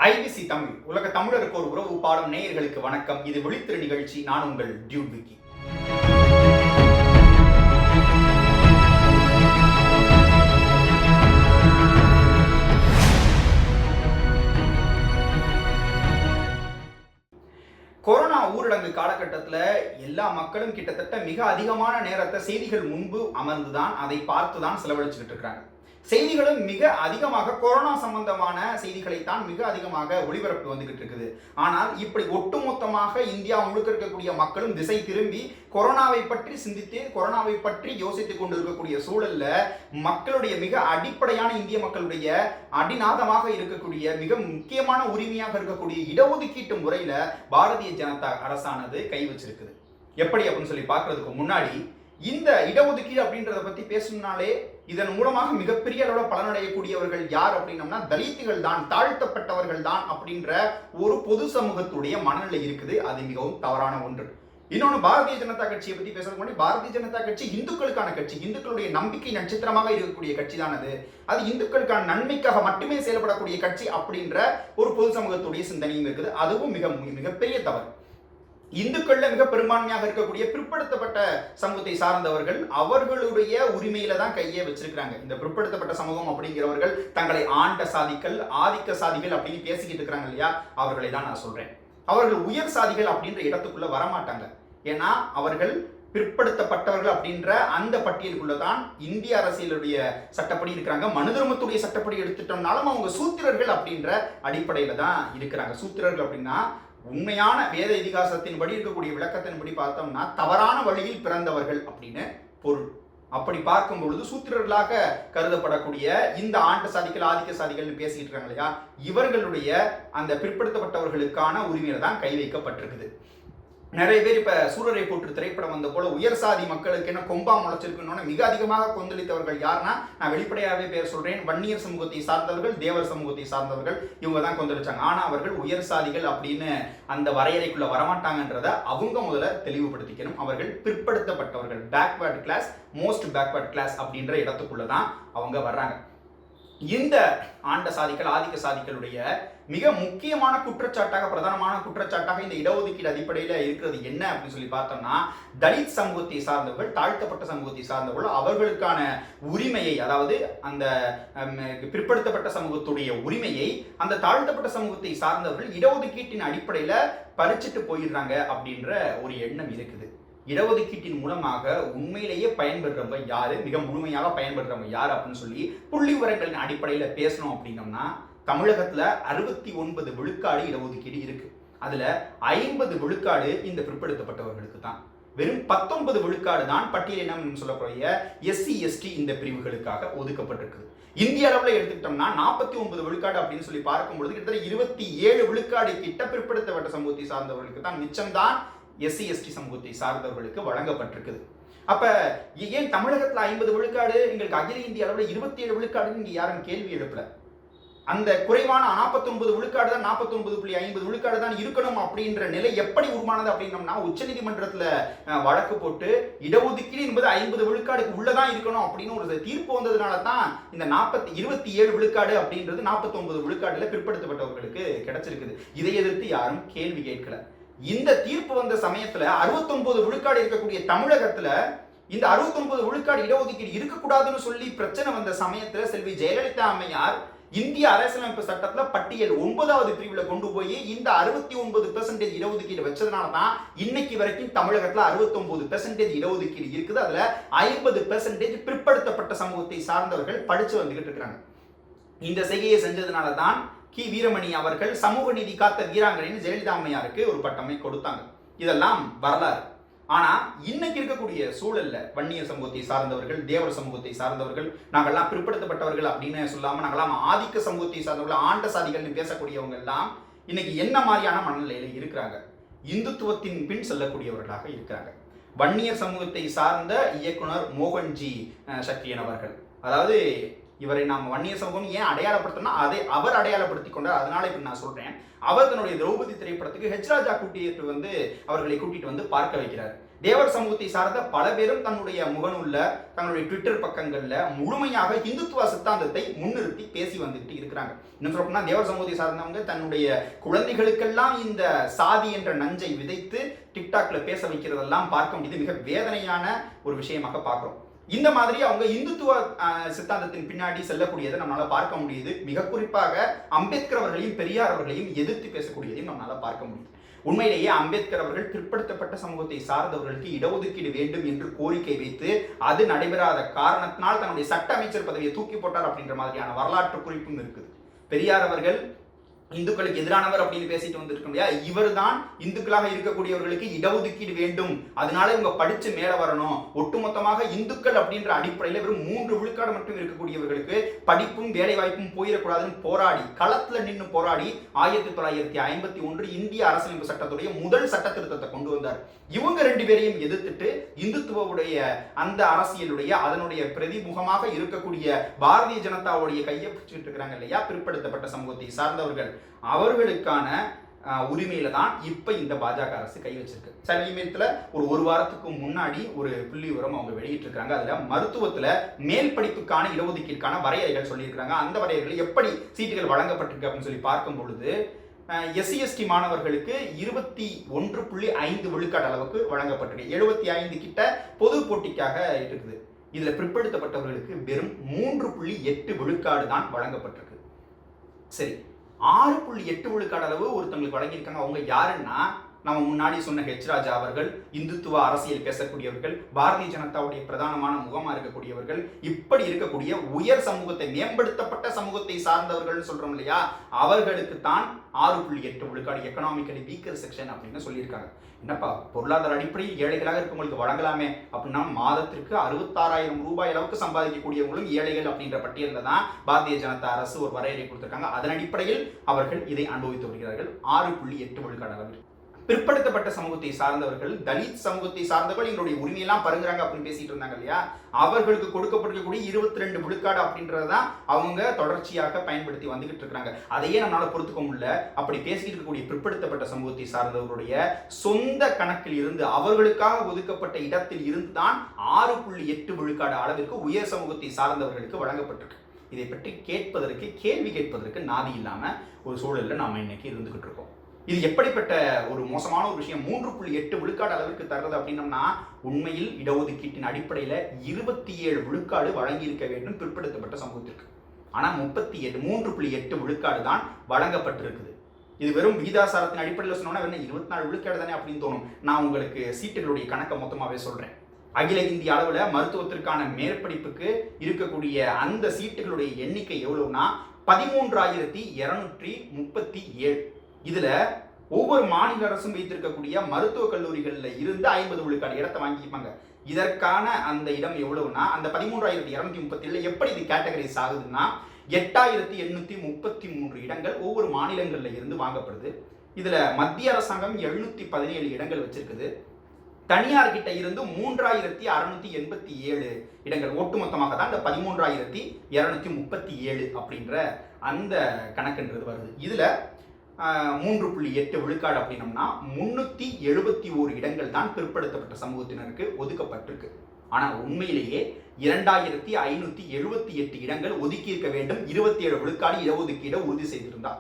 IBC Tamil உலக தமிழருக்கு ஒரு உறவு பாடும் நேயர்களுக்கு வணக்கம். இது விழித்திரு நிகழ்ச்சி. நான் உங்கள் டியூட் விக்கி. கொரோனா ஊரடங்கு காலகட்டத்தில் எல்லா மக்களும் கிட்டத்தட்ட மிக அதிகமான நேரத்தை செய்திகள் முன்பு அமர்ந்துதான் அதை பார்த்துதான் செலவழிச்சுக்கிட்டு இருக்கிறாங்க. செய்திகளும் மிக அதிகமாக கொரோனா சம்பந்தமான செய்திகளைத்தான் மிக அதிகமாக ஒளிபரப்பு வந்துகிட்டு இருக்குது. ஆனால் இப்படி ஒட்டுமொத்தமாக இந்தியா முழுக்க இருக்கக்கூடிய மக்களும் திசை திரும்பி கொரோனாவை பற்றி சிந்தித்து கொரோனாவை பற்றி யோசித்துக் கொண்டு இருக்கக்கூடிய சூழல்ல மக்களுடைய மிக அடிப்படையான இந்திய மக்களுடைய அடிநாதமாக இருக்கக்கூடிய மிக முக்கியமான உரிமையாக இருக்கக்கூடிய இடஒதுக்கீட்டு முறையில பாரதிய ஜனதா அரசானது கை வச்சிருக்குது. எப்படி அப்படின்னு சொல்லி பார்க்கறதுக்கு முன்னாடி இந்த இடஒதுக்கீடு அப்படின்றத பத்தி பேசணும்னாலே இதன் மூலமாக மிகப்பெரிய அளவில் பலனடையக்கூடியவர்கள் யார் அப்படின்னம்னா தலித்துகள் தான், தாழ்த்தப்பட்டவர்கள் தான் அப்படின்ற ஒரு பொது சமூகத்துடைய மனநிலை இருக்குது. அது மிகவும் தவறான ஒன்று. இன்னொன்று, பாரதிய ஜனதா கட்சியை பத்தி பேசுறதுக்கு முன்னாடி, பாரதிய ஜனதா கட்சி இந்துக்களுக்கான கட்சி, இந்துக்களுடைய நம்பிக்கை நட்சத்திரமாக இருக்கக்கூடிய கட்சி தான். அது இந்துக்களுக்கான நன்மைக்காக மட்டுமே செயல்படக்கூடிய கட்சி அப்படின்ற ஒரு பொது சமூகத்துடைய சிந்தனையும் இருக்குது. அதுவும் மிகப்பெரிய தவறு. இந்துக்கள்ல மிக பெரும்பான்மையாக இருக்கக்கூடிய பிற்படுத்தப்பட்ட சமூகத்தை சார்ந்தவர்கள் அவர்களுடைய உரிமையில தான் கையை வச்சிருக்காங்க. இந்த பிற்படுத்தப்பட்ட சமூகம் அப்படிங்கிறவர்கள் தங்களை ஆண்ட சாதிகள், ஆதிக்க சாதிகள் அப்படின்னு பேசிக்கிட்டு இருக்கிறாங்க இல்லையா, அவர்களை தான் நான் சொல்றேன். அவர்கள் உயர் சாதிகள் அப்படின்ற இடத்துக்குள்ள வரமாட்டாங்க. ஏன்னா அவர்கள் பிற்படுத்தப்பட்டவர்கள் அப்படின்ற அந்த பட்டியலுக்குள்ளதான் இந்திய அரசியலுடைய சட்டப்படி இருக்கிறாங்க. மனு தர்மத்துடைய சட்டப்படி எடுத்துட்டோம்னாலும் அவங்க சூத்திரர்கள் அப்படின்ற அடிப்படையில தான் இருக்கிறாங்க. சூத்திரர்கள் அப்படின்னா உண்மையான வேத இதிகாசத்தின்படி இருக்கக்கூடிய விளக்கத்தின்படி பார்த்தோம்னா தவறான வழியில் பிறந்தவர்கள் அப்படின்னு பொருள். அப்படி பார்க்கும் பொழுது சூத்திரர்களாக கருதப்படக்கூடிய இந்த ஆண்ட சாதிகள், ஆதிக்க சாதிகள் பேசிட்டு இருக்காங்க இல்லையா, இவர்களுடைய அந்த பிற்படுத்தப்பட்டவர்களுக்கான உரிமையில தான் கை வைக்கப்பட்டிருக்குது. நிறைய பேர் இப்ப சூரரை போற்று திரைப்படம் வந்த போல உயர் சாதி மக்களுக்கு என்ன கொம்பா முளைச்சிருக்கணும்னு மிக அதிகமாக கொந்தளித்தவர்கள் யாருன்னா, நான் வெளிப்படையாகவே பேர் சொல்றேன், வன்னியர் சமூகத்தை சார்ந்தவர்கள், தேவர் சமூகத்தை சார்ந்தவர்கள், இவங்க தான் கொந்தளிச்சாங்க. ஆனா அவர்கள் உயர் சாதிகள் அப்படின்னு அந்த வரையறைக்குள்ள வரமாட்டாங்கன்றத அவங்க முதல்ல தெளிவுபடுத்திக்கணும். அவர்கள் பிற்படுத்தப்பட்டவர்கள், backward class, most backward class அப்படின்ற இடத்துக்குள்ளதான் அவங்க வர்றாங்க. இந்த ஆண்ட சாதிகள், ஆதிக்க சாதிகளுடைய மிக முக்கியமான குற்றச்சாட்டாக, பிரதானமான குற்றச்சாட்டாக இந்த இடஒதுக்கீடு அடிப்படையில் இருக்கிறது என்ன அப்படின்னு சொல்லி பார்த்தோம்னா, தலித் சமூகத்தை சார்ந்தவர்கள், தாழ்த்தப்பட்ட சமூகத்தை சார்ந்தவர்கள் அவர்களுக்கான உரிமையை, அதாவது அந்த பிற்படுத்தப்பட்ட சமூகத்துடைய உரிமையை அந்த தாழ்த்தப்பட்ட சமூகத்தை சார்ந்தவர்கள் இடஒதுக்கீட்டின் அடிப்படையில் பறிச்சுட்டு போயிடுறாங்க அப்படின்ற ஒரு எண்ணம் இருக்குது. இடஒதுக்கீட்டின் மூலமாக உண்மையிலேயே பயன்பெறவங்க யாரு, மிக முழுமையாக பயன்பெறவங்க யார் அப்படின்னு சொல்லி புள்ளி விவரங்களின் அடிப்படையில பேசணும் அப்படின்னம்னா, தமிழகத்துல 69 விழுக்காடு இடஒதுக்கீடு இருக்கு. அதுல 50 விழுக்காடு இந்த பிற்படுத்தப்பட்டவர்களுக்கு தான். வெறும் 19 விழுக்காடு தான் பட்டியலினம் சொல்லக்கூடிய SC ST இந்த பிரிவுகளுக்காக ஒதுக்கப்பட்டிருக்கு. இந்திய அளவில் எடுத்துக்கிட்டோம்னா 49 விழுக்காடு அப்படின்னு சொல்லி பார்க்கும்பொழுது கிட்டத்தட்ட 27 விழுக்காடு கிட்ட பிற்படுத்தப்பட்ட சமூகத்தை சார்ந்தவர்களுக்கு தான் மிச்சம்தான் SC ST சமூகத்தை சார்ந்தவர்களுக்கு வழங்கப்பட்டிருக்குது. அப்ப ஏன் தமிழகத்துல 50 விழுக்காடு, எங்களுக்கு அகில இந்திய அளவில் 27 விழுக்காடுன்னு இங்க யாரும் கேள்வி எழுப்பல. அந்த குறைவான 49 விழுக்காடு தான், 49.50 விழுக்காடு தான் இருக்கணும் அப்படின்ற நிலை எப்படி உருவானது அப்படின்னம்னா, உச்சநீதிமன்றத்துல வழக்கு போட்டு இடஒதுக்கீடு என்பது 50 விழுக்காடுக்கு உள்ளதான் இருக்கணும் அப்படின்னு ஒரு தீர்ப்பு வந்ததுனால தான் இந்த 27 விழுக்காடு அப்படின்றது 49 விழுக்காடுல பிற்படுத்தப்பட்டவர்களுக்கு கிடைச்சிருக்குது. இதை எதிர்த்து யாரும் கேள்வி கேட்கல. இந்த தீர்ப்பு வந்த சமயத்துல 69 விழுக்காடு இருக்கக்கூடிய தமிழகத்துல இந்த 69 விழுக்காடு இடஒதுக்கீடு இருக்கக்கூடாதுன்னு சொல்லி பிரச்சனை வந்த சமயத்துல செல்வி ஜெயலலிதா அம்மையார் இந்திய அரசியலமைப்பு சட்டத்துல பட்டியல் 9வது பிரிவுல கொண்டு போய் இந்த 69% இடஒதுக்கீடு வச்சதுனாலதான் இன்னைக்கு வரைக்கும் தமிழகத்துல 69% இடஒதுக்கீடு இருக்குது. அதுல 50% பிற்படுத்தப்பட்ட சமூகத்தை சார்ந்தவர்கள் படிச்சு வந்துகிட்டு இருக்காங்க. இந்த செய்கையை செஞ்சதுனாலதான் கி வீரமணி அவர்கள் சமூக நீதி காத்த வீராங்கனைன்னு ஜெயலலிதா அம்மையாருக்கு ஒரு பட்டமை கொடுத்தாங்க. இதெல்லாம் வரலாறு. ஆனா இன்னைக்கு இருக்கக்கூடிய சூழல்ல வன்னியர் சமூகத்தை சார்ந்தவர்கள், தேவர் சமூகத்தை சார்ந்தவர்கள், நாங்கள்லாம் பிற்படுத்தப்பட்டவர்கள் அப்படின்னு சொல்லாம நாங்கெல்லாம் ஆதிக்க சமூகத்தை சார்ந்தவர்கள், ஆண்ட சாதிகள்னு பேசக்கூடியவங்க எல்லாம் இன்னைக்கு என்ன மாதிரியான மனநிலையில இருக்கிறாங்க? இந்துத்துவத்தின் பின் செல்லக்கூடியவர்களாக இருக்கிறாங்க. வன்னியர் சமூகத்தை சார்ந்த இயக்குனர் மோகன்ஜி சக்தியன் அவர்கள், அதாவது இவரை நாம் வன்னியர் சமூகம் ஏன் அடையாளப்படுத்தணும்னா அதை அவர் அடையாளப்படுத்திக் கொண்டார். அதனால இப்ப நான் சொல்றேன், அவர் தன்னுடைய திரௌபதி திரைப்படத்துக்கு ராஜா அவர்களை கூட்டிட்டு வந்து பார்க்க வைக்கிறார். தேவர் சமூகத்தை சார்ந்த பல பேரும் தன்னுடைய முகநூல்ல தங்களுடைய ட்விட்டர் பக்கங்கள்ல முழுமையாக இந்துத்துவ சித்தாந்தத்தை முன்னிறுத்தி பேசி வந்துட்டு இருக்கிறாங்க. இன்னும் சொல்லப்போனா தேவர் சமூகத்தை சார்ந்தவங்க தன்னுடைய குழந்தைகளுக்கெல்லாம் இந்த சாதி என்ற நஞ்சை விதைத்து டிக்டாக்ல பேச வைக்கிறதெல்லாம் பார்க்க முடியுது. மிக வேதனையான ஒரு விஷயமாக பார்க்கிறோம். இந்த மாதிரி அவங்க இந்துத்துவ சித்தாந்தத்தின் பின்னாடி செல்லக்கூடியதை நம்மளால பார்க்க முடியுது. மிக குறிப்பாக அம்பேத்கர் அவர்களையும் பெரியார் அவர்களையும் எதிர்த்து பேசக்கூடியதையும் நம்மளால பார்க்க முடியுது. உண்மையிலேயே அம்பேத்கர் அவர்கள் பிற்படுத்தப்பட்ட சமூகத்தை சார்ந்தவர்களுக்கு இடஒதுக்கீடு வேண்டும் என்று கோரிக்கை வைத்து அது நடைபெறாத காரணத்தினால் தன்னுடைய சட்ட அமைச்சர் பதவியை தூக்கி போட்டார் அப்படின்ற மாதிரியான வரலாற்று குறிப்பும் இருக்குது. பெரியார் அவர்கள் இந்துக்களுக்கு எதிரானவர் அப்படின்னு பேசிட்டு வந்திருக்க முடியாது. இவர் தான் இந்துக்களாக இருக்கக்கூடியவர்களுக்கு இடஒதுக்கீடு வேண்டும், அதனால இவங்க படிச்சு மேல வரணும், ஒட்டுமொத்தமாக இந்துக்கள் அப்படின்ற அடிப்படையில் வெறும் 3 விழுக்காடு மட்டும் இருக்கக்கூடியவர்களுக்கு படிப்பும் வேலை வாய்ப்பும் போயிடக்கூடாதுன்னு போராடி களத்துல நின்று போராடி 1951 இந்திய அரசியலமைப்பு சட்டத்துடைய முதல் சட்ட திருத்தத்தை கொண்டு வந்தார். இவங்க 2 பேரையும் எதிர்த்துட்டு இந்துத்துவவுடைய அந்த அரசியலுடைய அதனுடைய பிரதிமுகமாக இருக்கக்கூடிய பாரதிய ஜனதாவுடைய கையை பிடிச்சிட்டு இருக்கிறாங்க இல்லையா பிற்படுத்தப்பட்ட சமூகத்தை சார்ந்தவர்கள், அவர்களுக்கான உரிமையில தான் இப்ப இந்த பாஜக அரசு கை வச்சிருக்கு. சமீபத்துல ஒரு வாரத்துக்கு முன்னாடி ஒரு புள்ளி விவரம் அவங்க வெளியிட்டு இருக்காங்க. அதுல மருத்துவத்துல மேல் படிப்புக்கான இடஒதுக்கீடுக்கான வரையறைகள் சொல்லியிருக்காங்க. அந்த வரையறைகள் எப்படி சீட்டுகள் வழங்கப்பட்டிருக்கு அப்படின்னு சொல்லி பார்க்கும் பொழுது SC/ST மாணவர்களுக்கு 21.5 விழுக்காடு அளவுக்கு வழங்கப்பட்டிருக்கு. 75 கிட்ட பொது போட்டிக்காக இருக்குது. இதுல பிற்படுத்தப்பட்டவர்களுக்கு வெறும் 3.8 விழுக்காடு தான் வழங்கப்பட்டிருக்கு. சரி, 6.8 விழுக்காடு அளவு ஒருத்தங்களுக்கு வழங்கியிருக்காங்க. அவங்க யாருன்னா நம்ம முன்னாடி சொன்ன ராஜா அவர்கள், இந்துத்துவ அரசியல் பேசக்கூடியவர்கள், பாரதிய ஜனதாவுடைய பிரதானமான முகமா இருக்கக்கூடியவர்கள், இப்படி இருக்கக்கூடிய உயர் சமூகத்தை மேம்படுத்தப்பட்ட சமூகத்தை சார்ந்தவர்கள் சொல்றோம் இல்லையா, அவர்களுக்கு தான் 6.8 விழுக்காடு எக்கனாமிக்கலி வீக்கர் செக்ஷன் அப்படின்னு சொல்லியிருக்காங்க. என்னப்பா பொருளாதார அடிப்படையில் ஏழைகளாக இருக்கவங்களுக்கு வழங்கலாமே அப்படின்னா மாதத்திற்கு 66,000 ரூபாய் அளவுக்கு சம்பாதிக்கக்கூடியவங்களும் ஏழைகள் அப்படின்ற பட்டியலில் தான் பாரதிய ஜனதா அரசு ஒரு வரையறை கொடுத்திருக்காங்க. அதன் அடிப்படையில் அவர்கள் இதை அனுபவித்து வருகிறார்கள். 6.8 விழுக்காடு அளவில் பிற்படுத்தப்பட்ட சமூகத்தை சார்ந்தவர்கள், தலித் சமூகத்தை சார்ந்தவர்கள் எங்களுடைய உரிமையெல்லாம் பருங்குறாங்க அப்படின்னு பேசிட்டு இருந்தாங்க இல்லையா, அவர்களுக்கு கொடுக்கப்பட்டிருக்கக்கூடிய 22 விழுக்காடு அப்படின்றதான் அவங்க தொடர்ச்சியாக பயன்படுத்தி வந்துகிட்டு இருக்காங்க. அதையே நம்மளால பொறுத்துக்க முடியல. அப்படி பேசிட்டு இருக்கக்கூடிய பிற்படுத்தப்பட்ட சமூகத்தை சார்ந்தவர்களுடைய சொந்த கணக்கில் இருந்து அவர்களுக்காக ஒதுக்கப்பட்ட இடத்தில் இருந்து தான் 6.8 விழுக்காடு அளவிற்கு உயர் சமூகத்தை சார்ந்தவர்களுக்கு வழங்கப்பட்டிருக்கு. இதை பற்றி கேட்பதற்கு கேள்வி கேட்பதற்கு நாதி இல்லாம ஒரு சூழல்ல நாம இன்னைக்கு இருந்துகிட்டு இருக்கோம். இது எப்படிப்பட்ட ஒரு மோசமான ஒரு விஷயம். 3.8 விழுக்காடு அளவிற்கு தர்றது அப்படின்னம்னா உண்மையில் இடஒதுக்கீட்டின் அடிப்படையில் 27 விழுக்காடு வழங்கி இருக்க வேண்டும் பிற்படுத்தப்பட்ட சமூகத்திற்கு. ஆனா 3.8 விழுக்காடு தான் வழங்கப்பட்டிருக்குது. இது வெறும் விகிதாசாரத்தின் அடிப்படையில் சொன்னோம்னா வெறும் 24 விழுக்காடு தானே அப்படின்னு தோணும். நான் உங்களுக்கு சீட்டுகளுடைய கணக்கை மொத்தமாவே சொல்றேன். அகில இந்திய அளவுல மருத்துவத்திற்கான மேற்படிப்புக்கு இருக்கக்கூடிய அந்த சீட்டுகளுடைய எண்ணிக்கை எவ்வளவுனா 13,237. இதுல ஒவ்வொரு மாநில அரசும் வைத்திருக்கக்கூடிய மருத்துவக் கல்லூரிகள்ல இருந்து 50 விழுக்காடு இடத்தை வாங்கிப்பாங்க. இதற்கான அந்த இடம் எவ்வளவுனா அந்த 13,237 எப்படி இது கேட்டகரைஸ் ஆகுதுன்னா 8,833 இடங்கள் ஒவ்வொரு மாநிலங்கள்ல இருந்து வாங்கப்படுது. இதுல மத்திய அரசாங்கம் 717 இடங்கள் வச்சிருக்குது. தனியார் கிட்ட இருந்து 3,687 இடங்கள். ஒட்டுமொத்தமாக தான் இந்த 13,237 அப்படின்ற அந்த கணக்குன்றது வருது. இதுல 3.8 விழுக்காடு அப்படின்னம்னா 371 இடங்கள் தான் பிற்படுத்தப்பட்ட சமூகத்தினருக்கு ஒதுக்கப்பட்டிருக்கு. ஆனா உண்மையிலேயே 2,578 இடங்கள் ஒதுக்கி இருக்க வேண்டும் 27 விழுக்காடு இடஒதுக்கீடு உறுதி செய்திருந்தா.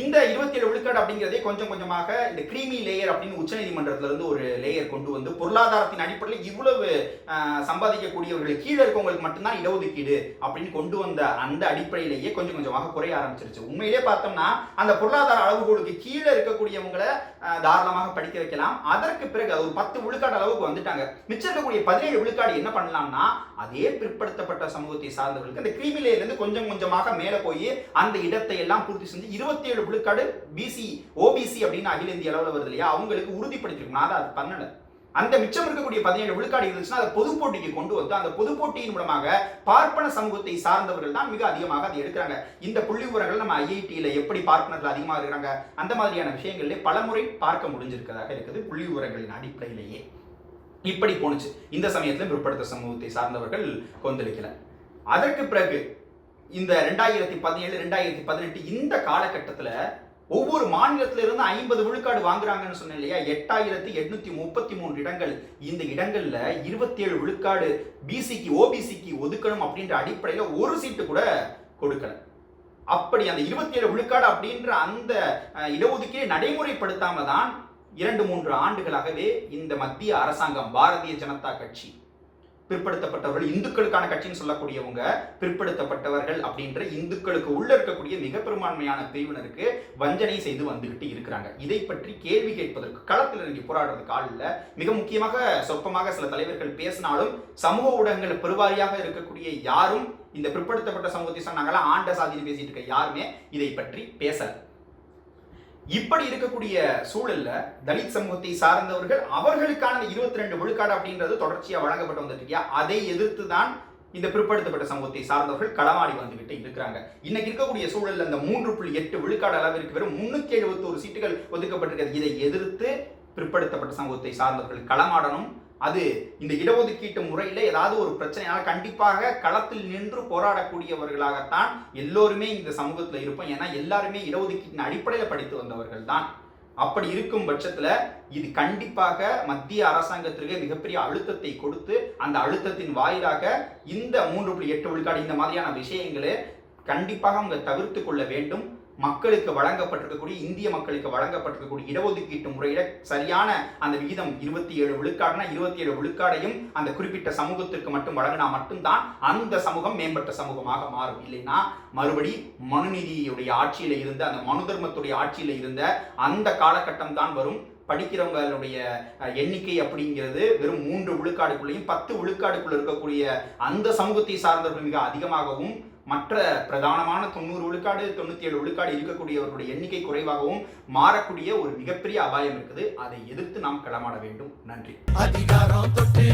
இந்த 27 விழுக்காடு அப்படிங்கிறதே கொஞ்சம் கொஞ்சமாக இந்த கிரீமி லேயர் அப்படின்னு உச்சநீதிமன்றத்துல இருந்து ஒரு லேயர் கொண்டு வந்து பொருளாதாரத்தின் அடிப்படையில் இவ்வளவு சம்பாதிக்கக்கூடியவர்கள் கீழே இருக்கவங்களுக்கு மட்டும்தான் இடஒதுக்கீடு அப்படின்னு கொண்டு வந்த அந்த அடிப்படையிலேயே கொஞ்சம் கொஞ்சமாக குறைய ஆரம்பிச்சிருச்சு. உண்மையிலே பார்த்தோம்னா அந்த பொருளாதார அளவுகளுக்கு கீழே இருக்கக்கூடியவங்களை தாராளமாக படிக்க வைக்கலாம். அதற்கு பிறகு அது ஒரு 10 விழுக்காடு அளவுக்கு வந்துட்டாங்க. மிச்சம் இருக்கக்கூடிய 17 விழுக்காடு என்ன பண்ணலாம்னா அதே பிற்படுத்தப்பட்ட சமூகத்தை சார்ந்தவர்களுக்கு அந்த கிரீமி லேயர்ல இருந்து கொஞ்சம் கொஞ்சமாக மேல போய் அந்த இடத்தை எல்லாம் பூர்த்தி செஞ்சு 27 விழுக்காடு பிசி ஓபிசி அப்படின்னு அகில இந்திய அளவில் வருது இல்லையா, அவங்களுக்கு உறுதிப்படுத்திருக்கணும். அதை அது பண்ணல. அந்த மிச்சம் இருக்கக்கூடிய 17 விழுக்காடு இருந்துச்சுன்னா அதை பொது போட்டிக்கு கொண்டு வந்து அந்த பொது போட்டியின் மூலமாக பார்ப்பன சமூகத்தை சார்ந்தவர்கள் தான் மிக அதிகமாக அதை எடுக்கிறாங்க. இந்த புள்ளி விவரங்கள் நம்ம IITல எப்படி பார்ப்பனர்கள் அதிகமாக இருக்கிறாங்க அந்த மாதிரியான விஷயங்களிலே பலமுறை பார்க்க முடிஞ்சிருக்கிறதாக இருக்குது. புள்ளி விவரங்களின் அடிப்படையிலேயே இப்படி போனுச்சு. இந்த சமயத்தில் பிற்படுத்த சமூகத்தை சார்ந்தவர்கள் கொந்தளிக்கல. அதற்கு பிறகு இந்த 2017 2018 இந்த காலகட்டத்தில் ஒவ்வொரு மாநிலத்தில இருந்து 50 விழுக்காடு வாங்குறாங்கன்னு சொன்னேன் இல்லையா? 8833 இடங்கள். இந்த இடங்கள்ல 27 விழுக்காடு பிசிக்கு, ஓபிசிக்கு ஒதுக்கணும் அப்படின்ற அடிப்படையில ஒரு சீட்டு கூட கொடுக்கல. அப்படி அந்த 27 விழுக்காடு அப்படின்ற அந்த இடஒதுக்கீடு நடைமுறைப்படுத்தாம தான் 2-3 ஆண்டுகளாகவே இந்த மத்திய அரசாங்கம், பாரதிய ஜனதா கட்சி, பிற்படுத்தப்பட்டவர்கள், இந்துக்களுக்கான கட்சின்னு சொல்லக்கூடியவங்க, பிற்படுத்தப்பட்டவர்கள் அப்படின்ற இந்துக்களுக்கு உள்ள இருக்கக்கூடிய மிக பெரும்பான்மையான பிரிவினருக்கு வஞ்சனை செய்து வந்துகிட்டு இருக்கிறாங்க. இதை பற்றி கேள்வி கேட்பதற்கு, களத்தில் இறங்கி போராடுறதுக்கு ஆள் இல்ல. மிக முக்கியமாக சொற்பமாக சில தலைவர்கள் பேசினாலும் சமூக ஊடகங்கள் பெருவாரியாக இருக்கக்கூடிய யாரும் இந்த பிற்படுத்தப்பட்ட சமூகத்தை சொன்னாங்களா ஆண்ட சாதியில் பேசிட்டு இருக்க யாருமே இதை பற்றி பேசல. இப்படி இருக்கக்கூடிய சூழல்ல தலித் சமூகத்தை சார்ந்தவர்கள் அவர்களுக்கான 22 விழுக்காடு அப்படின்றது தொடர்ச்சியா வழங்கப்பட்டு வந்துட்டு அதை எதிர்த்து தான் இந்த பிற்படுத்தப்பட்ட சமூகத்தை சார்ந்தவர்கள் களமாடி வந்துகிட்டு இருக்கிறாங்க. இன்னைக்கு இருக்கக்கூடிய சூழல்ல அந்த 3.8 விழுக்காடு அளவிற்கு வெறும் 371 சீட்டுகள் ஒதுக்கப்பட்டிருக்கிறது. இதை எதிர்த்து பிற்படுத்தப்பட்ட சமூகத்தை சார்ந்தவர்கள் களமாடணும். அது இந்த இடஒதுக்கீட்டு முறையில ஏதாவது ஒரு பிரச்சனையால கண்டிப்பாக களத்தில் நின்று போராடக்கூடியவர்களாகத்தான் எல்லோருமே இந்த சமூகத்துல இருப்போம். ஏன்னா எல்லாருமே இடஒதுக்கீட்டின் அடிப்படையில் படித்து வந்தவர்கள் தான். அப்படி இருக்கும் பட்சத்துல இது கண்டிப்பாக மத்திய அரசாங்கத்திற்கு மிகப்பெரிய அழுத்தத்தை கொடுத்து அந்த அழுத்தத்தின் வாயிலாக இந்த 3.8 விழுக்காடு இந்த மாதிரியான விஷயங்களை கண்டிப்பாக அவங்க தவிர்த்து கொள்ள வேண்டும். மக்களுக்கு வழங்கப்பட்டிருக்கக்கூடிய, இந்திய மக்களுக்கு வழங்கப்பட்டிருக்கக்கூடிய இடஒதுக்கீட்டு முறையில சரியான அந்த விகிதம் 27 விழுக்காடுனா 27 விழுக்காடையும் அந்த குறிப்பிட்ட சமூகத்திற்கு மட்டும் வழங்கினா மட்டும்தான் அந்த சமூகம் மேம்பட்ட சமூகமாக மாறும். இல்லைன்னா மறுபடி மனுநீதியுடைய ஆட்சியில இருந்த, அந்த மனு தர்மத்துடைய ஆட்சியில இருந்த அந்த காலகட்டம் தான் வரும். படிக்கிறவங்களுடைய எண்ணிக்கை அப்படிங்கிறது வெறும் 3 விழுக்காடுக்குள்ளேயும் 10 விழுக்காடுக்குள்ள இருக்கக்கூடிய அந்த சமூகத்தை சார்ந்தவர்கள் மிக அதிகமாகவும், மற்ற பிரதானமான 90 விழுக்காடு 97 விழுக்காடு இருக்கக்கூடியவர்களுடைய எண்ணிக்கை குறைவாகவும் மாறக்கூடிய ஒரு மிகப்பெரிய அபாயம் இருக்குது. அதை எதிர்த்து நாம் களமாட வேண்டும். நன்றி. அதிகாரம் தொட்டு